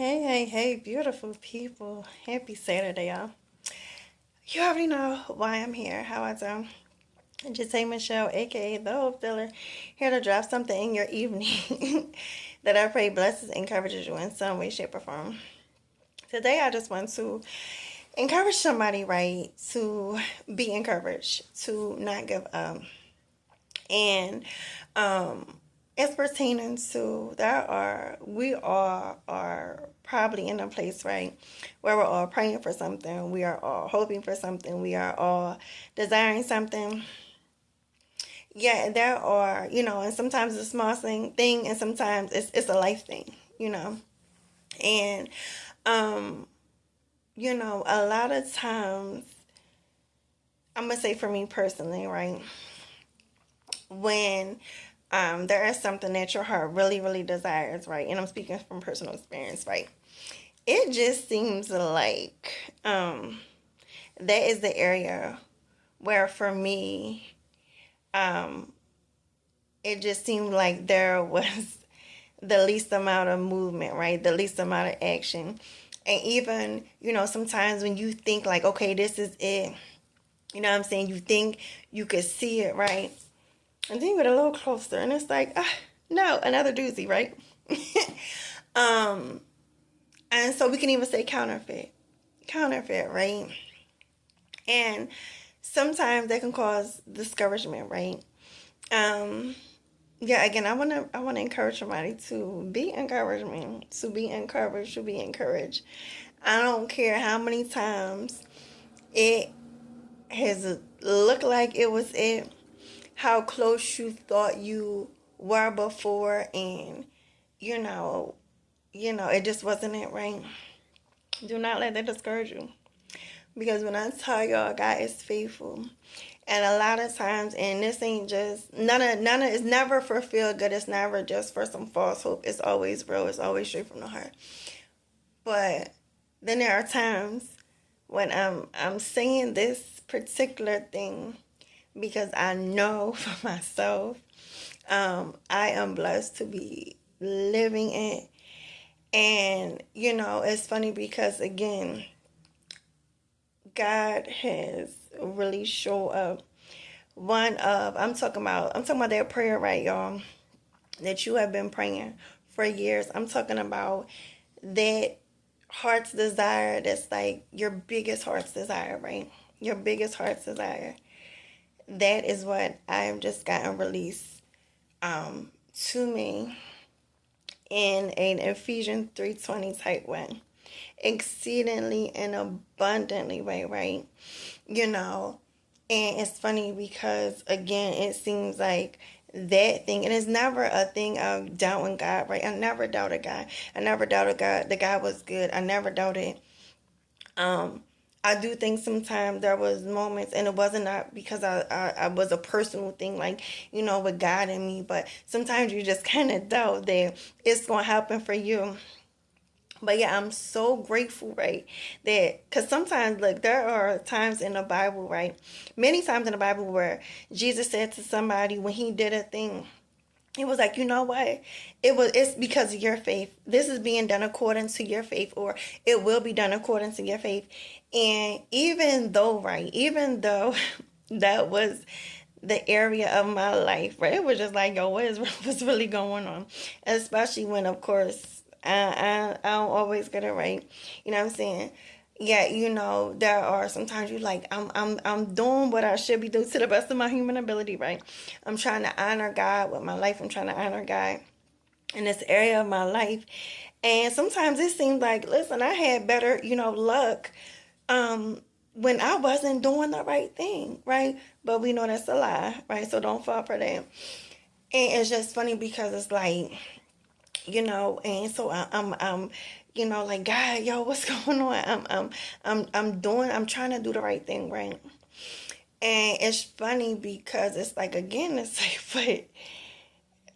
Hey, hey, hey, beautiful people. Happy Saturday, y'all. You already know why I'm here, how I do. Just say Michelle, aka the Hope Filler, here to drop something in your evening that I pray blesses and encourages you in some way, shape, or form. Today, I just want to encourage somebody, right, to be encouraged, to not give up. And as pertaining to we all are probably in a place, right, where we're all praying for something, we are all hoping for something, we are all desiring something. Yeah, there are, and sometimes it's a small thing, and sometimes it's a life thing. And um, a lot of times, I'm gonna say for me personally, right, when there is something that your heart really, really desires, right? And I'm speaking from personal experience, right? It just seems like that is the area where, for me, um, it just seemed like there was the least amount of movement, right? The least amount of action. And even, sometimes when you think like, okay, this is it, you know what I'm saying? You think you could see it, right? And then you get a little closer and it's like, no, another doozy, right? um, and so we can even say counterfeit, right? And sometimes that can cause discouragement, right? Um, yeah, again, I wanna encourage somebody to be encouragement, to be encouraged. I don't care how many times it has looked like it was it, how close you thought you were before, and you know, it just wasn't it, right? Do not let that discourage you. Because when I tell y'all, God is faithful. And a lot of times, and this ain't just none of it's never for feel good. It's never just for some false hope. It's always real. It's always straight from the heart. But then there are times when I'm saying this particular thing because I know for myself, I am blessed to be living it. And it's funny because again, God has really showed up. I'm talking about that prayer, right, y'all, that you have been praying for years. I'm talking about that heart's desire that's like your biggest heart's desire, right? Your biggest heart's desire. That is what I have just gotten released to me in an Ephesians 3:20 type way. Exceedingly and abundantly way, right? You know, and it's funny because again, it seems like that thing, and it's never a thing of doubting God, right? I never doubted God. I never doubted God. The God was good. I never doubted. Um, I do think sometimes there was moments, and it wasn't not because I was a personal thing, like with God in me, but sometimes you just kind of doubt that it's gonna happen for you. But yeah, I'm so grateful, right? That because sometimes, look, there are times in the Bible, right? Many times in the Bible where Jesus said to somebody when he did a thing, he was like, you know what? It's because of your faith. This is being done according to your faith, or it will be done according to your faith. And even though, right, even though that was the area of my life, right? It was just like, yo, what's really going on? Especially when, of course, I don't always get it right. You know what I'm saying? Yeah, there are sometimes you like I'm doing what I should be doing to the best of my human ability, right? I'm trying to honor God with my life. I'm trying to honor God in this area of my life. And sometimes it seems like, listen, I had better, luck um when I wasn't doing the right thing, right? But we know that's a lie, right? So don't fall for that. And it's just funny because it's like, and so I'm like, God, yo, what's going on? I'm trying to do the right thing, right? And it's funny because it's like, again, it's like,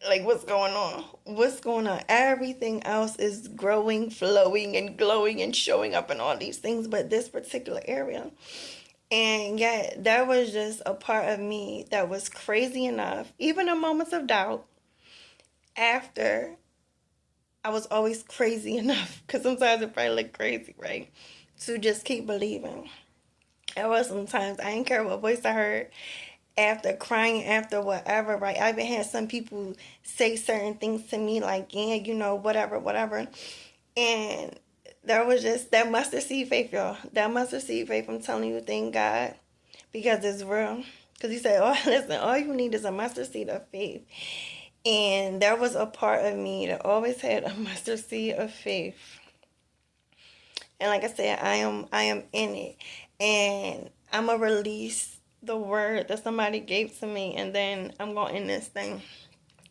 but like, what's going on? What's going on? Everything else is growing, flowing, and glowing and showing up in all these things, but this particular area. And yet, that was just a part of me that was crazy enough, even in moments of doubt, after I was always crazy enough, because sometimes it probably look crazy, right? To just keep believing. There was sometimes I didn't care what voice I heard after crying, after whatever, right? I even had some people say certain things to me like, yeah, whatever, whatever. And there was just that mustard seed faith, y'all. That mustard seed faith, I'm telling you, thank God, because it's real. Because he said, oh, listen, all you need is a mustard seed of faith. And there was a part of me that always had a mustard seed of faith. And like I said, I am in it. And I'm going to release the word that somebody gave to me. And then I'm going to end this thing.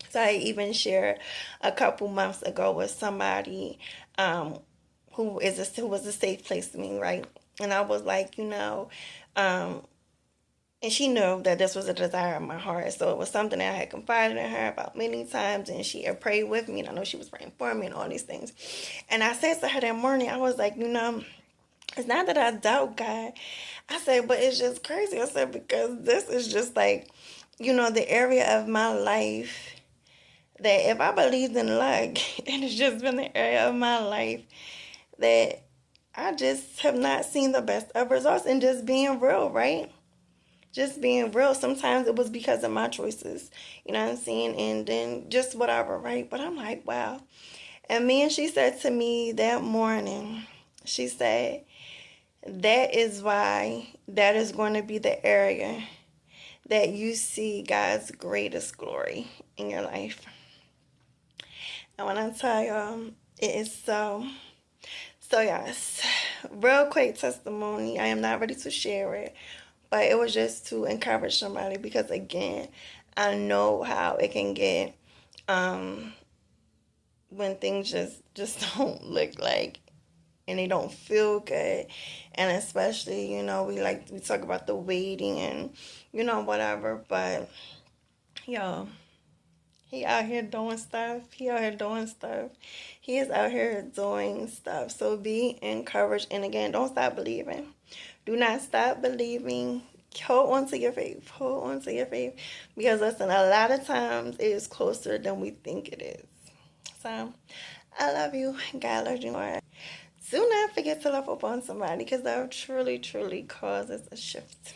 So I even shared a couple months ago with somebody who was a safe place to me, right? And I was like, and she knew that this was a desire of my heart. So it was something that I had confided in her about many times, and she had prayed with me, and I know she was praying for me and all these things. And I said to her that morning, I was like, it's not that I doubt God. I said, but it's just crazy. I said, because this is just like, the area of my life that if I believed in luck, and it's just been the area of my life that I just have not seen the best of results, and just being real, right? Just being real. Sometimes it was because of my choices, you know what I'm saying? And then just whatever, right? But I'm like, wow. And she said to me that morning, she said, that is why that is going to be the area that you see God's greatest glory in your life. And when I tell y'all, it is so. So yes, real quick testimony. I am not ready to share it, but it was just to encourage somebody, because again, I know how it can get when things just don't look like, and they don't feel good. And especially, we talk about the waiting and whatever, but yo, he out here doing stuff. He out here doing stuff. He is out here doing stuff. So be encouraged. And again, don't stop believing. Do not stop believing. Hold on to your faith. Hold on to your faith. Because listen, a lot of times it is closer than we think it is. So I love you. God loves you more. Do not forget to love up on somebody, because that truly, truly causes a shift.